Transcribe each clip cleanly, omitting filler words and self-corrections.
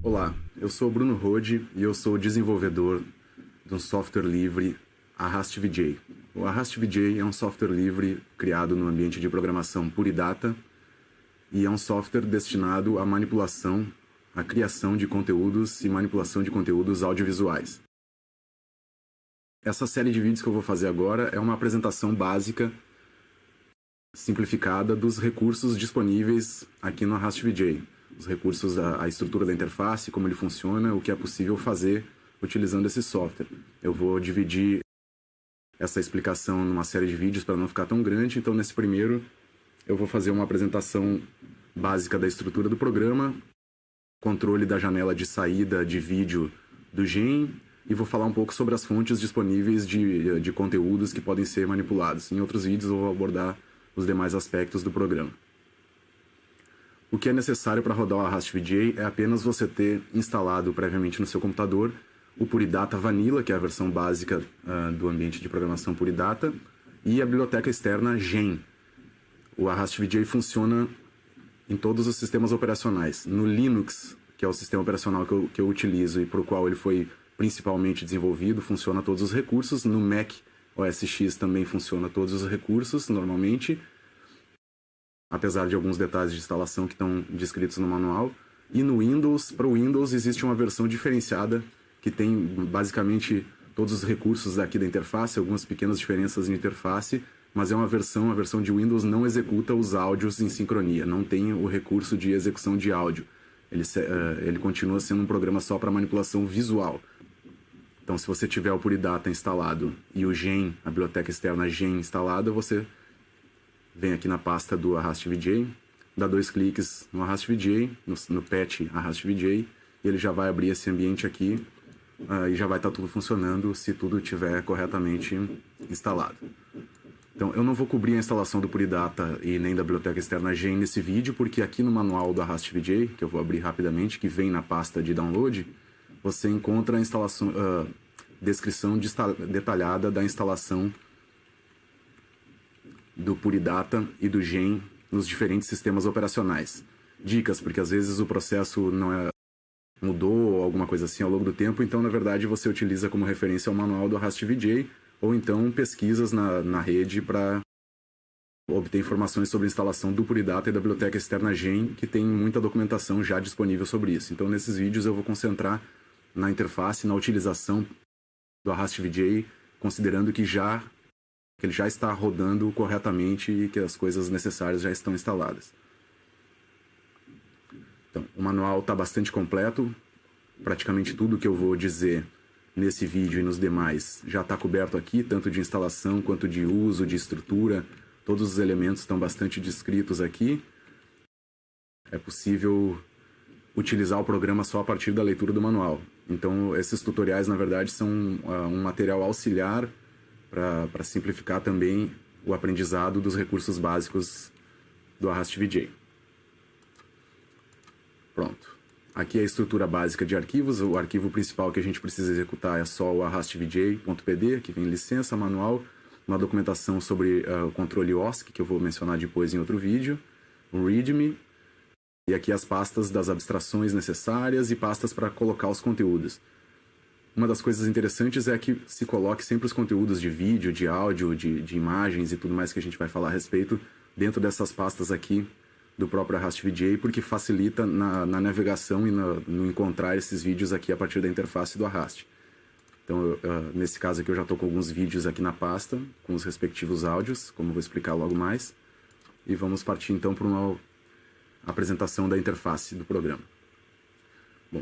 Olá, eu sou o Bruno Rode e eu sou desenvolvedor de um software livre, ArrastVJ. O ArrastVJ é um software livre criado no ambiente de programação Puridata e é um software destinado à manipulação, à criação de conteúdos e manipulação de conteúdos audiovisuais. Essa série de vídeos que eu vou fazer agora é uma apresentação básica, simplificada, dos recursos disponíveis aqui no ArrastVJ. Os recursos, a estrutura da interface, como ele funciona, o que é possível fazer utilizando esse software. Eu vou dividir essa explicação numa série de vídeos para não ficar tão grande, então nesse primeiro eu vou fazer uma apresentação básica da estrutura do programa, controle da janela de saída de vídeo do GEM, e vou falar um pouco sobre as fontes disponíveis de conteúdos que podem ser manipulados. Em outros vídeos eu vou abordar os demais aspectos do programa. O que é necessário para rodar o ArrastVJ é apenas você ter instalado previamente no seu computador o Puridata Vanilla, que é a versão básica do ambiente de programação Puridata, e a biblioteca externa GEM. O ArrastVJ funciona em todos os sistemas operacionais. No Linux, que é o sistema operacional que eu utilizo e para o qual ele foi principalmente desenvolvido, funciona todos os recursos. No Mac OS X também funciona todos os recursos, normalmente, apesar de alguns detalhes de instalação que estão descritos no manual. E no Windows, para o Windows, existe uma versão diferenciada que tem basicamente todos os recursos aqui da interface, algumas pequenas diferenças de interface, mas é a versão de Windows não executa os áudios em sincronia, não tem o recurso de execução de áudio. Ele continua sendo um programa só para manipulação visual. Então, se você tiver o Puridata instalado e o GEM, a biblioteca externa GEM instalada, você vem aqui na pasta do ArrastVJ, dá 2 cliques no ArrastVJ, no patch ArrastVJ, e ele já vai abrir esse ambiente aqui e já vai estar tudo funcionando se tudo estiver corretamente instalado. Então, eu não vou cobrir a instalação do Puridata e nem da biblioteca externa GEM nesse vídeo, porque aqui no manual do ArrastVJ, que eu vou abrir rapidamente, que vem na pasta de download, você encontra a instalação, descrição detalhada da instalação do Puridata e do GEM nos diferentes sistemas operacionais. Dicas, porque às vezes o processo mudou ou alguma coisa assim ao longo do tempo, então na verdade você utiliza como referência o manual do ArrastVJ ou então pesquisas na rede para obter informações sobre a instalação do Puridata e da biblioteca externa GEM, que tem muita documentação já disponível sobre isso. Então nesses vídeos eu vou concentrar na interface, na utilização do ArrastVJ, considerando que ele já está rodando corretamente e que as coisas necessárias já estão instaladas. Então, o manual está bastante completo, praticamente tudo que eu vou dizer nesse vídeo e nos demais já está coberto aqui, tanto de instalação quanto de uso, de estrutura, todos os elementos estão bastante descritos aqui. É possível utilizar o programa só a partir da leitura do manual. Então, esses tutoriais, na verdade, são um material auxiliar para simplificar também o aprendizado dos recursos básicos do ArrastVJ. Pronto. Aqui é a estrutura básica de arquivos. O arquivo principal que a gente precisa executar é só o arrastvj.pd, que vem licença, manual, uma documentação sobre o controle OSC, que eu vou mencionar depois em outro vídeo, o README, e aqui as pastas das abstrações necessárias e pastas para colocar os conteúdos. Uma das coisas interessantes é que se coloque sempre os conteúdos de vídeo, de áudio, de imagens e tudo mais que a gente vai falar a respeito dentro dessas pastas aqui do próprio ArrastVJ, porque facilita na navegação e no encontrar esses vídeos aqui a partir da interface do Arrast. Então, nesse caso aqui eu já estou com alguns vídeos aqui na pasta, com os respectivos áudios, como eu vou explicar logo mais. E vamos partir então para uma apresentação da interface do programa. Bom,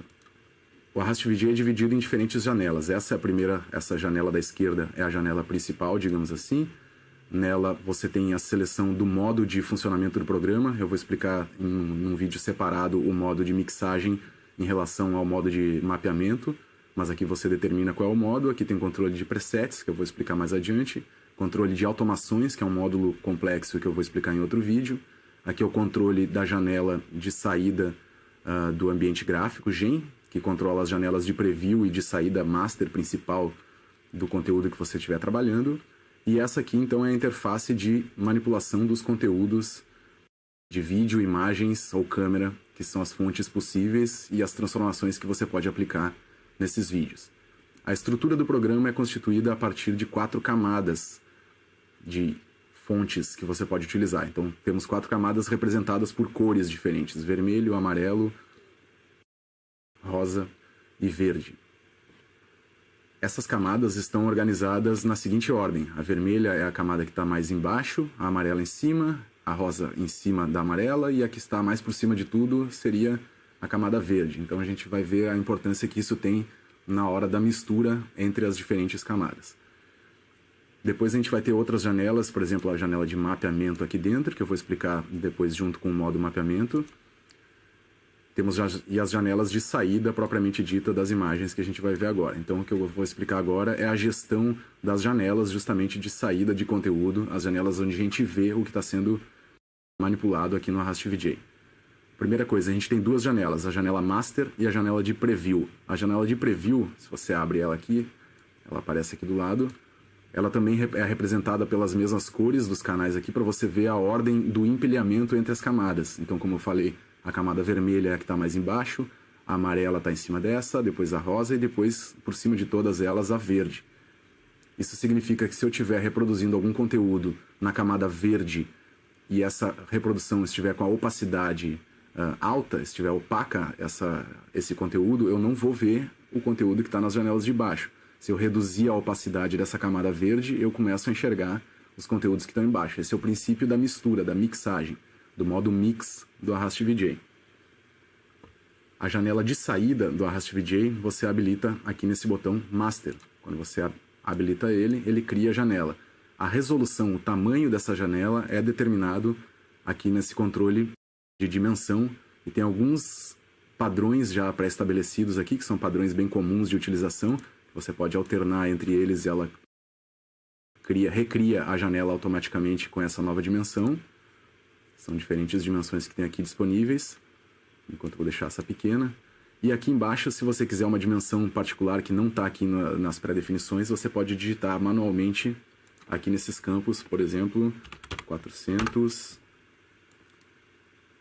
o ArrastVJ é dividido em diferentes janelas. Essa é a primeira, essa janela da esquerda é a janela principal, digamos assim. Nela você tem a seleção do modo de funcionamento do programa. Eu vou explicar num vídeo separado o modo de mixagem em relação ao modo de mapeamento, mas aqui você determina qual é o modo. Aqui tem controle de presets, que eu vou explicar mais adiante. Controle de automações, que é um módulo complexo que eu vou explicar em outro vídeo. Aqui é o controle da janela de saída do ambiente gráfico, GEM, que controla as janelas de preview e de saída master principal do conteúdo que você estiver trabalhando. E essa aqui, então, é a interface de manipulação dos conteúdos de vídeo, imagens ou câmera, que são as fontes possíveis e as transformações que você pode aplicar nesses vídeos. A estrutura do programa é constituída a partir de 4 camadas de fontes que você pode utilizar. Então, temos 4 camadas representadas por cores diferentes: vermelho, amarelo, rosa e verde. Essas camadas estão organizadas na seguinte ordem: a vermelha é a camada que está mais embaixo, a amarela em cima, a rosa em cima da amarela, e a que está mais por cima de tudo seria a camada verde. Então a gente vai ver a importância que isso tem na hora da mistura entre as diferentes camadas. Depois a gente vai ter outras janelas, por exemplo, a janela de mapeamento aqui dentro, que eu vou explicar depois junto com o modo mapeamento. Temos e as janelas de saída propriamente dita das imagens que a gente vai ver agora. Então o que eu vou explicar agora é a gestão das janelas justamente de saída de conteúdo, as janelas onde a gente vê o que está sendo manipulado aqui no ArrastVJ. Primeira coisa, a gente tem 2 janelas, a janela Master e a janela de Preview. A janela de Preview, se você abre ela aqui, ela aparece aqui do lado. Ela também é representada pelas mesmas cores dos canais aqui para você ver a ordem do empilhamento entre as camadas. Então, como eu falei, a camada vermelha é a que está mais embaixo, a amarela está em cima dessa, depois a rosa e depois, por cima de todas elas, a verde. Isso significa que se eu estiver reproduzindo algum conteúdo na camada verde e essa reprodução estiver com a opacidade alta, estiver opaca esse conteúdo, eu não vou ver o conteúdo que está nas janelas de baixo. Se eu reduzir a opacidade dessa camada verde, eu começo a enxergar os conteúdos que estão embaixo. Esse é o princípio da mistura, da mixagem, do modo mix do ArrastVJ. A janela de saída do ArrastVJ você habilita aqui nesse botão Master. Quando você habilita ele, ele cria a janela. A resolução, o tamanho dessa janela é determinado aqui nesse controle de dimensão e tem alguns padrões já pré-estabelecidos aqui, que são padrões bem comuns de utilização. Você pode alternar entre eles e ela recria a janela automaticamente com essa nova dimensão. São diferentes dimensões que tem aqui disponíveis, enquanto eu vou deixar essa pequena. E aqui embaixo, se você quiser uma dimensão particular que não está aqui nas pré-definições, você pode digitar manualmente aqui nesses campos, por exemplo, 400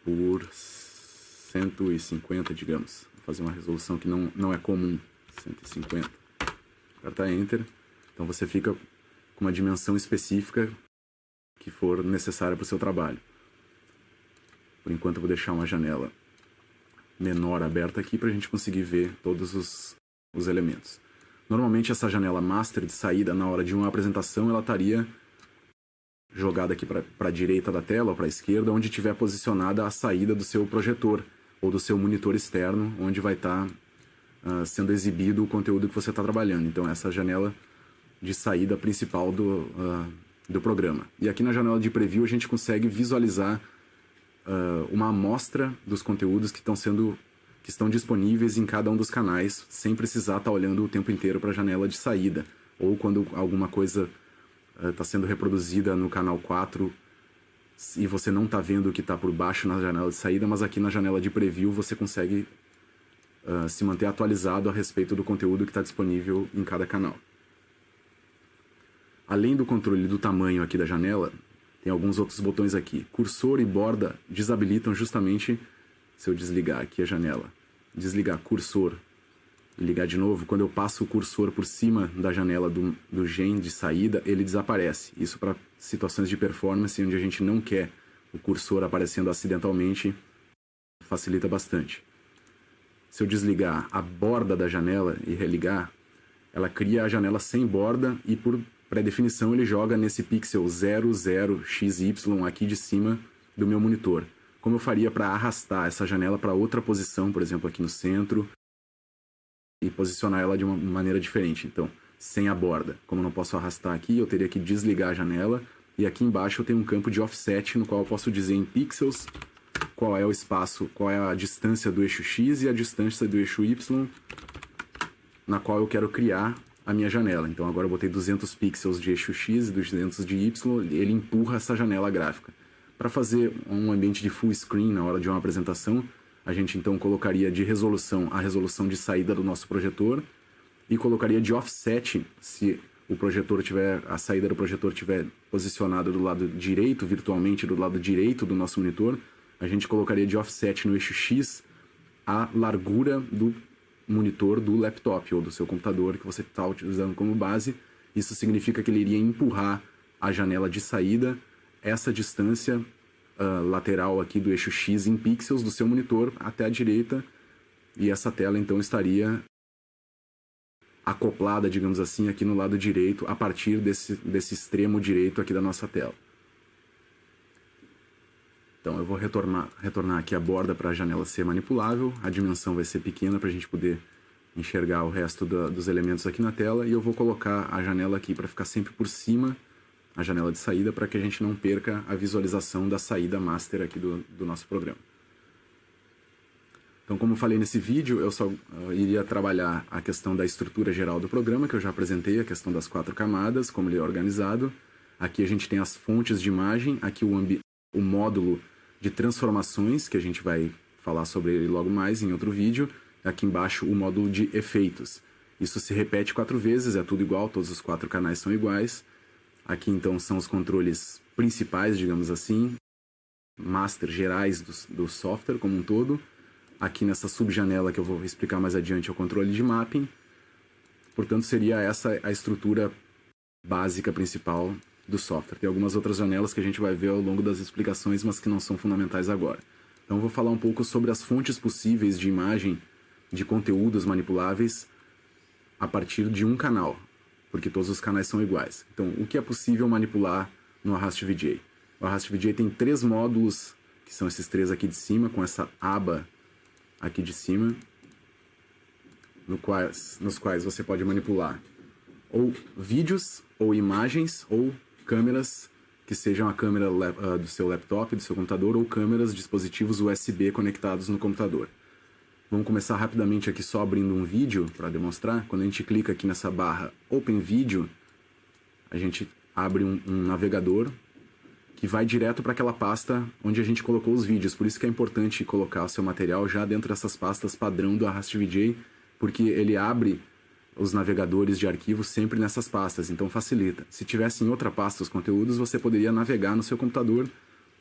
por 150, digamos. Vou fazer uma resolução que não é comum, 150. Apertar Enter. Então você fica com uma dimensão específica que for necessária para o seu trabalho. Por enquanto eu vou deixar uma janela menor aberta aqui para a gente conseguir ver todos os elementos. Normalmente essa janela Master de saída na hora de uma apresentação ela estaria jogada aqui para a direita da tela ou para a esquerda, onde tiver posicionada a saída do seu projetor ou do seu monitor externo, onde vai estar sendo exibido o conteúdo que você está trabalhando. Então essa é a janela de saída principal do programa. E aqui na janela de Preview a gente consegue visualizar uma amostra dos conteúdos que estão disponíveis em cada um dos canais, sem precisar estar olhando o tempo inteiro para a janela de saída. Ou quando alguma coisa está sendo reproduzida no canal 4 e você não está vendo o que está por baixo na janela de saída, mas aqui na janela de Preview você consegue se manter atualizado a respeito do conteúdo que está disponível em cada canal. Além do controle do tamanho aqui da janela, tem alguns outros botões aqui. Cursor e borda desabilitam justamente, se eu desligar aqui a janela, desligar cursor e ligar de novo, quando eu passo o cursor por cima da janela do gen de saída, ele desaparece. Isso para situações de performance onde a gente não quer o cursor aparecendo acidentalmente, facilita bastante. Se eu desligar a borda da janela e religar, ela cria a janela sem borda e por pré-definição ele joga nesse pixel 00xy aqui de cima do meu monitor. Como eu faria para arrastar essa janela para outra posição, por exemplo aqui no centro, e posicionar ela de uma maneira diferente. Então, sem a borda. Como eu não posso arrastar aqui, eu teria que desligar a janela. E aqui embaixo eu tenho um campo de offset, no qual eu posso dizer em pixels qual é o espaço, qual é a distância do eixo X e a distância do eixo Y, na qual eu quero criar a minha janela. Então agora eu botei 200 pixels de eixo X e 200 de Y, ele empurra essa janela gráfica. Para fazer um ambiente de full screen na hora de uma apresentação, a gente então colocaria de resolução a resolução de saída do nosso projetor e colocaria de offset se o projetor tiver, a saída do projetor estiver posicionada do lado direito, virtualmente do lado direito do nosso monitor, a gente colocaria de offset no eixo X a largura do monitor do laptop ou do seu computador que você está utilizando como base. Isso significa que ele iria empurrar a janela de saída essa distância lateral aqui do eixo X em pixels do seu monitor até a direita, e essa tela então estaria acoplada, digamos assim, aqui no lado direito, a partir desse extremo direito aqui da nossa tela. Então eu vou retornar aqui a borda para a janela ser manipulável, a dimensão vai ser pequena para a gente poder enxergar o resto dos elementos aqui na tela, e eu vou colocar a janela aqui para ficar sempre por cima, a janela de saída, para que a gente não perca a visualização da saída master aqui do nosso programa. Então, como eu falei nesse vídeo, eu só iria trabalhar a questão da estrutura geral do programa, que eu já apresentei, a questão das 4 camadas, como ele é organizado. Aqui a gente tem as fontes de imagem, aqui o módulo de transformações, que a gente vai falar sobre ele logo mais em outro vídeo. Aqui embaixo o módulo de efeitos. Isso se repete 4 vezes, é tudo igual, todos os 4 canais são iguais. Aqui então são os controles principais, digamos assim, master gerais do software como um todo. Aqui nessa subjanela que eu vou explicar mais adiante é o controle de mapping. Portanto, seria essa a estrutura básica principal do software. Tem algumas outras janelas que a gente vai ver ao longo das explicações, mas que não são fundamentais agora. Então, eu vou falar um pouco sobre as fontes possíveis de imagem, de conteúdos manipuláveis a partir de um canal, porque todos os canais são iguais. Então, o que é possível manipular no Arrast VJ? O Arrast VJ tem 3 módulos, que são esses 3 aqui de cima, com essa aba aqui de cima, nos quais você pode manipular ou vídeos, ou imagens, ou câmeras, que sejam a câmera do seu laptop, do seu computador, ou câmeras, dispositivos USB conectados no computador. Vamos começar rapidamente aqui só abrindo um vídeo para demonstrar. Quando a gente clica aqui nessa barra Open Video, a gente abre um navegador que vai direto para aquela pasta onde a gente colocou os vídeos. Por isso que é importante colocar o seu material já dentro dessas pastas padrão do Arrast VJ, porque ele abre os navegadores de arquivos sempre nessas pastas, então facilita. Se tivesse em outra pasta os conteúdos, você poderia navegar no seu computador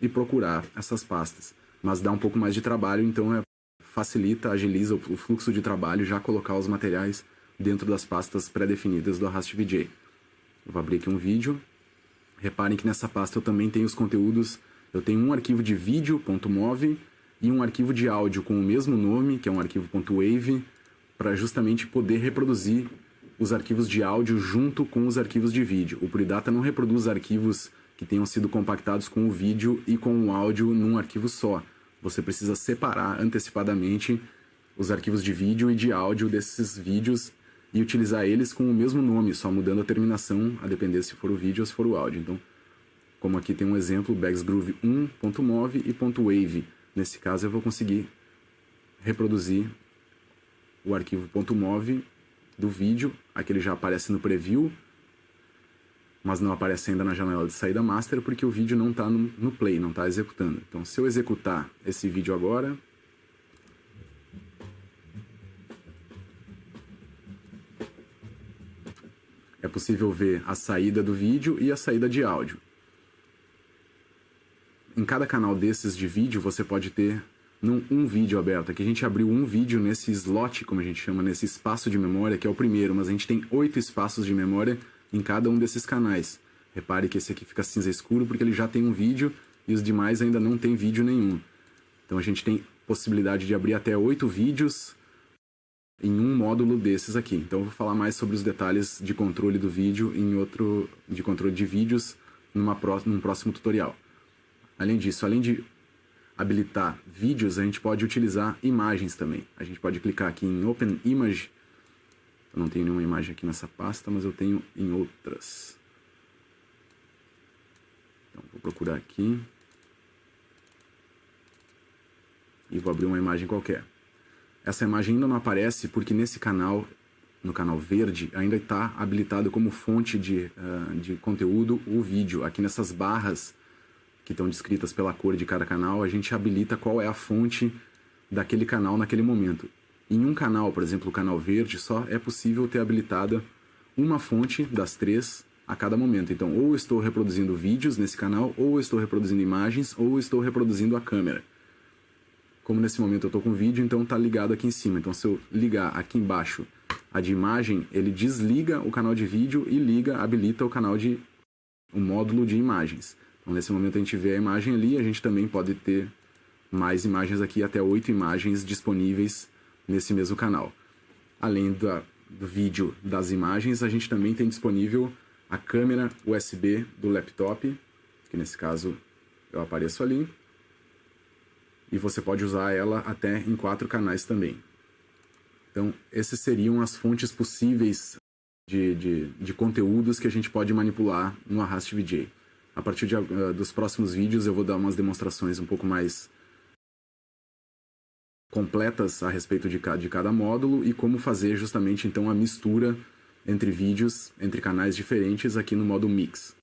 e procurar essas pastas. Mas dá um pouco mais de trabalho, então facilita, agiliza o fluxo de trabalho, já colocar os materiais dentro das pastas pré-definidas do Arrast VJ. Eu vou abrir aqui um vídeo. Reparem que nessa pasta eu também tenho os conteúdos. Eu tenho um arquivo de vídeo.mov e um arquivo de áudio com o mesmo nome, que é um arquivo .wave, para justamente poder reproduzir os arquivos de áudio junto com os arquivos de vídeo. O Puridata não reproduz arquivos que tenham sido compactados com o vídeo e com o áudio num arquivo só. Você precisa separar antecipadamente os arquivos de vídeo e de áudio desses vídeos e utilizar eles com o mesmo nome, só mudando a terminação, a depender se for o vídeo ou se for o áudio. Então, como aqui tem um exemplo, bagsgroove 1.mov e .wave. Nesse caso, eu vou conseguir reproduzir o arquivo .mov do vídeo. Aqui ele já aparece no preview, mas não aparece ainda na janela de saída master, porque o vídeo não está no play, não está executando. Então, se eu executar esse vídeo agora, é possível ver a saída do vídeo e a saída de áudio. Em cada canal desses de vídeo, você pode ter um vídeo aberto. Aqui a gente abriu um vídeo nesse slot, como a gente chama, nesse espaço de memória, que é o primeiro, mas a gente tem 8 espaços de memória em cada um desses canais. Repare que esse aqui fica cinza escuro porque ele já tem um vídeo e os demais ainda não tem vídeo nenhum. Então a gente tem possibilidade de abrir até 8 vídeos em um módulo desses aqui. Então eu vou falar mais sobre os detalhes de controle do vídeo de controle de vídeos num próximo tutorial. Além disso, além de habilitar vídeos, a gente pode utilizar imagens também. A gente pode clicar aqui em Open Image. Eu não tenho nenhuma imagem aqui nessa pasta, mas eu tenho em outras. Então vou procurar aqui e vou abrir uma imagem qualquer. Essa imagem ainda não aparece porque nesse canal, no canal verde, ainda está habilitado como fonte de conteúdo o vídeo. Aqui nessas barras que estão descritas pela cor de cada canal, a gente habilita qual é a fonte daquele canal naquele momento. Em um canal, por exemplo, o canal verde, só é possível ter habilitada uma fonte das 3 a cada momento. Então, ou eu estou reproduzindo vídeos nesse canal, ou eu estou reproduzindo imagens, ou eu estou reproduzindo a câmera. como nesse momento eu estou com vídeo, então está ligado aqui em cima. Então se eu ligar aqui embaixo a de imagem, ele desliga o canal de vídeo e habilita o módulo de imagens. Então nesse momento a gente vê a imagem ali, a gente também pode ter mais imagens aqui, até 8 imagens disponíveis nesse mesmo canal. Além do vídeo das imagens, a gente também tem disponível a câmera USB do laptop, que nesse caso eu apareço ali, e você pode usar ela até em 4 canais também. Então, essas seriam as fontes possíveis de conteúdos que a gente pode manipular no Arraste VJ. A partir dos próximos vídeos eu vou dar umas demonstrações um pouco mais completas a respeito de cada módulo e como fazer justamente então a mistura entre vídeos, entre canais diferentes aqui no modo Mix.